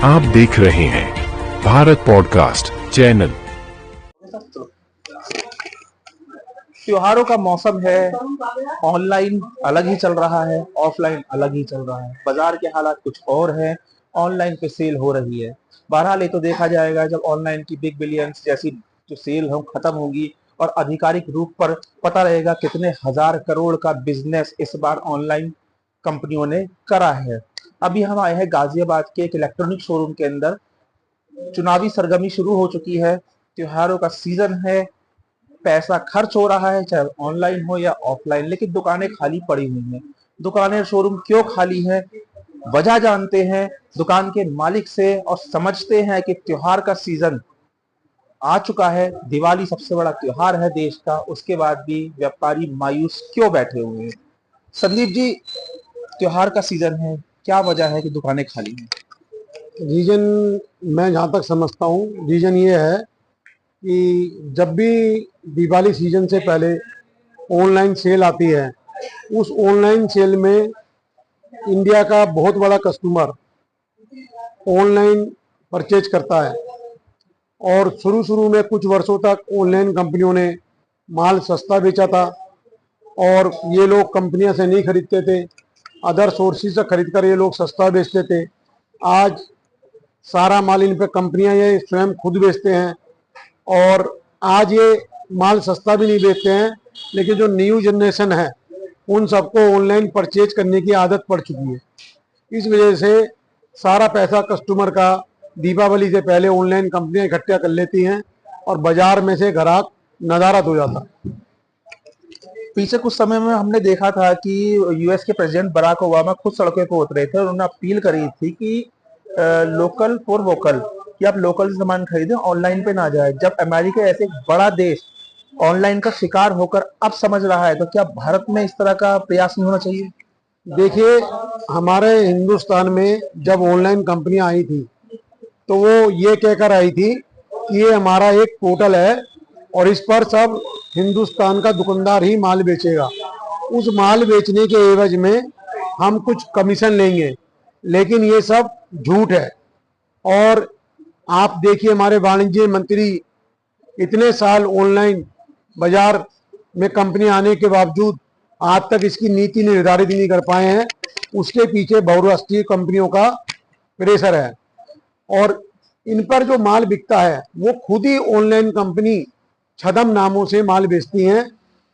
आप देख रहे हैं भारत पॉडकास्ट चैनल। त्योहारों का मौसम है, ऑनलाइन अलग ही चल रहा है, ऑफलाइन अलग ही चल रहा है। बाजार के हालात कुछ और है, ऑनलाइन पे सेल हो रही है। बहरहाल ये तो देखा जाएगा जब ऑनलाइन की बिग बिलियंस जैसी जो सेल हो खत्म होगी और आधिकारिक रूप पर पता रहेगा कितने हजार करोड़ का बिजनेस इस बार ऑनलाइन कंपनियों ने करा है। अभी हम आए हैं गाजियाबाद के एक इलेक्ट्रॉनिक शोरूम के अंदर। चुनावी सरगर्मी शुरू हो चुकी है, त्योहारों का सीजन है, पैसा खर्च हो रहा है चाहे ऑनलाइन हो या ऑफलाइन, लेकिन दुकानें खाली पड़ी हुई हैं। दुकानें शोरूम क्यों खाली है, वजह जानते हैं दुकान के मालिक से और समझते हैं कि त्योहार का सीजन आ चुका है। दिवाली सबसे बड़ा त्योहार है देश का, उसके बाद भी व्यापारी मायूस क्यों बैठे हुए हैं। संदीप जी, त्योहार का सीजन है, क्या वजह है कि दुकानें खाली हैं? रीजन मैं जहाँ तक समझता हूँ, रीजन ये है कि जब भी दिवाली सीजन से पहले ऑनलाइन सेल आती है, उस ऑनलाइन सेल में इंडिया का बहुत बड़ा कस्टमर ऑनलाइन परचेज करता है। और शुरू में कुछ वर्षों तक ऑनलाइन कंपनियों ने माल सस्ता बेचा था और ये लोग कंपनियों से नहीं खरीदते थे, अदर सोर्सेज से खरीद कर ये लोग सस्ता बेचते थे। आज सारा माल इन पे कंपनियां ये स्वयं खुद बेचते हैं और आज ये माल सस्ता भी नहीं बेचते हैं, लेकिन जो न्यू जनरेशन है उन सबको ऑनलाइन परचेज करने की आदत पड़ चुकी है। इस वजह से सारा पैसा कस्टमर का दीपावली से पहले ऑनलाइन कंपनियां इकट्ठा कर लेती हैं और बाजार में से ग्राहक नदारद हो जाता है। पीछे कुछ समय में हमने देखा था कि यूएस के प्रेसिडेंट बराक ओबामा खुद सड़कों पर उतरे थे और उन्होंने अपील करी थी कि लोकल फॉर वोकल, कि आप लोकल से सामान खरीदें, ऑनलाइन पे ना जाए। जब अमेरिका ऐसे एक बड़ा देश ऑनलाइन का शिकार होकर अब समझ रहा है, तो क्या भारत में इस तरह का प्रयास नहीं होना चाहिए? देखिए, हमारे हिंदुस्तान में जब ऑनलाइन कंपनियां आई थी तो वो ये कहकर आई थी कि ये हमारा एक पोर्टल है और इस पर सब हिंदुस्तान का दुकानदार ही माल बेचेगा। उस माल बेचने के एवज में हम कुछ कमीशन लेंगे, लेकिन ये सब झूठ है। और आप देखिए, हमारे वाणिज्य मंत्री इतने साल ऑनलाइन बाजार में कंपनी आने के बावजूद आज तक इसकी नीति निर्धारित नहीं कर पाए हैं। उसके पीछे बहुराष्ट्रीय कंपनियों का प्रेशर है और इन पर जो माल बिकता है वो खुद ही ऑनलाइन कंपनी छदम नामों से माल बेचती हैं।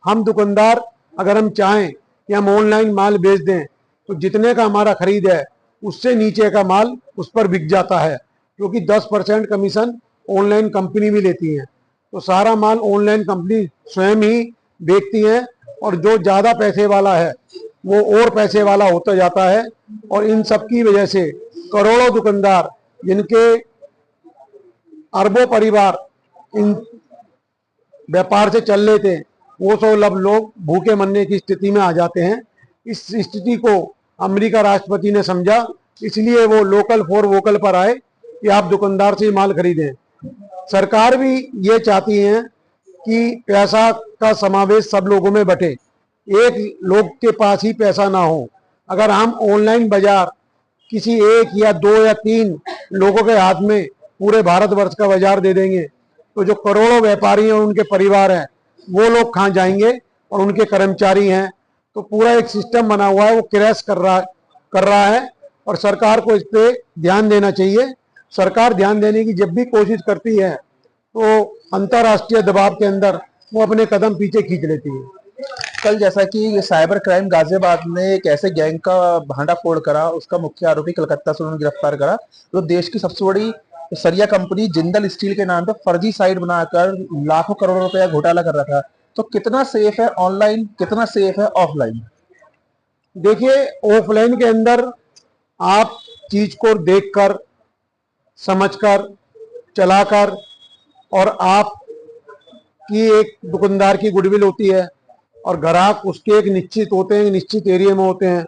हम दुकानदार अगर हम चाहें कि हम ऑनलाइन माल बेच दें तो जितने का हमारा खरीद है उससे नीचे का माल उस पर बिक जाता है, क्योंकि 10% कमीशन ऑनलाइन कंपनी भी लेती है। तो सारा माल ऑनलाइन कंपनी स्वयं ही बेचती है और जो ज़्यादा पैसे वाला है वो और पैसे वाला होता जाता है। और इन सब की वजह से करोड़ों दुकानदार, जिनके अरबों परिवार इन व्यापार से चल रहे थे, वो सब लोग भूखे मरने की स्थिति में आ जाते हैं। इस स्थिति को अमेरिका राष्ट्रपति ने समझा, इसलिए वो लोकल फॉर वोकल पर आए कि आप दुकानदार से माल खरीदें। सरकार भी ये चाहती है कि पैसा का समावेश सब लोगों में बटे, एक लोग के पास ही पैसा ना हो। अगर हम ऑनलाइन बाजार किसी एक या दो या तीन लोगों के हाथ में पूरे भारतवर्ष का बाजार दे देंगे तो जो करोड़ों व्यापारी हैं और उनके परिवार हैं वो लोग कहाँ जाएंगे और उनके कर्मचारी हैं। तो पूरा एक सिस्टम बना हुआ है, वो क्रैश कर रहा है और सरकार को इस पे ध्यान देना चाहिए। सरकार ध्यान देने की जब भी कोशिश करती है तो अंतर्राष्ट्रीय दबाव के अंदर वो अपने कदम पीछे खींच लेती है। कल जैसा कि ये साइबर क्राइम गाजियाबाद ने एक ऐसे गैंग का भांडाफोड़ करा, उसका मुख्य आरोपी कलकत्ता से उन्होंने गिरफ्तार करा, जो देश की सबसे बड़ी सरिया कंपनी जिंदल स्टील के नाम पे फर्जी साइट बनाकर लाखों करोड़ों रुपए का घोटाला कर रहा था। तो कितना सेफ है ऑनलाइन, कितना सेफ है ऑफलाइन? देखिए, ऑफलाइन के अंदर आप चीज को देखकर, समझकर, चलाकर, और आप की एक दुकानदार की गुडविल होती है और ग्राहक उसके एक निश्चित होते हैं, निश्चित एरिया में होते हैं।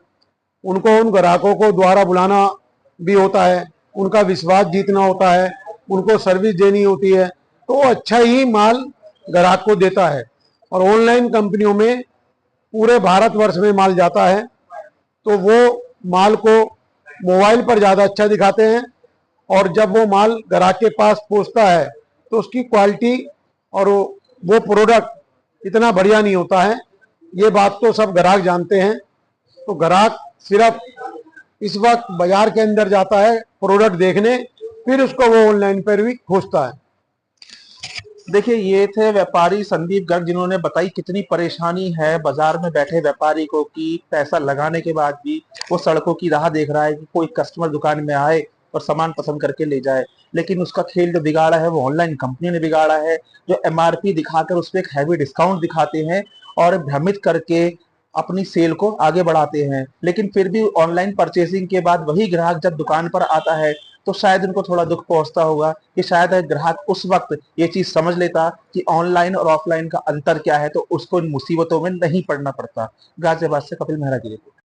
उनको उन ग्राहकों को द्वारा बुलाना भी होता है, उनका विश्वास जीतना होता है, उनको सर्विस देनी होती है, तो अच्छा ही माल ग्राहक को देता है। और ऑनलाइन कंपनियों में पूरे भारतवर्ष में माल जाता है तो वो माल को मोबाइल पर ज़्यादा अच्छा दिखाते हैं और जब वो माल ग्राहक के पास पहुंचता है तो उसकी क्वालिटी और वो प्रोडक्ट इतना बढ़िया नहीं होता है। ये बात तो सब ग्राहक जानते हैं। तो ग्राहक सिर्फ इस वक्त बाजार के अंदर जाता है प्रोडक्ट देखने, फिर उसको वो ऑनलाइन पर भी खोजता है। देखिए, ये थे व्यापारी संदीप गर्ग, जिन्होंने बताई कितनी परेशानी है बाजार में बैठे व्यापारी को कि पैसा लगाने के बाद भी वो सड़कों की राह देख रहा है कि कोई कस्टमर दुकान में आए और सामान पसंद करके ले जाए। लेकिन उसका खेल जो बिगाड़ा है वो ऑनलाइन कंपनी ने बिगाड़ा है, जो एमआरपी दिखाकर उस पर एक हैवी डिस्काउंट दिखाते हैं और भ्रमित करके अपनी सेल को आगे बढ़ाते हैं। लेकिन फिर भी ऑनलाइन परचेसिंग के बाद वही ग्राहक जब दुकान पर आता है तो शायद उनको थोड़ा दुख पहुंचता होगा कि शायद ग्राहक उस वक्त ये चीज समझ लेता कि ऑनलाइन और ऑफलाइन का अंतर क्या है, तो उसको इन मुसीबतों में नहीं पड़ना पड़ता। गाजियाबाद से कपिल मेहरा की रिपोर्ट।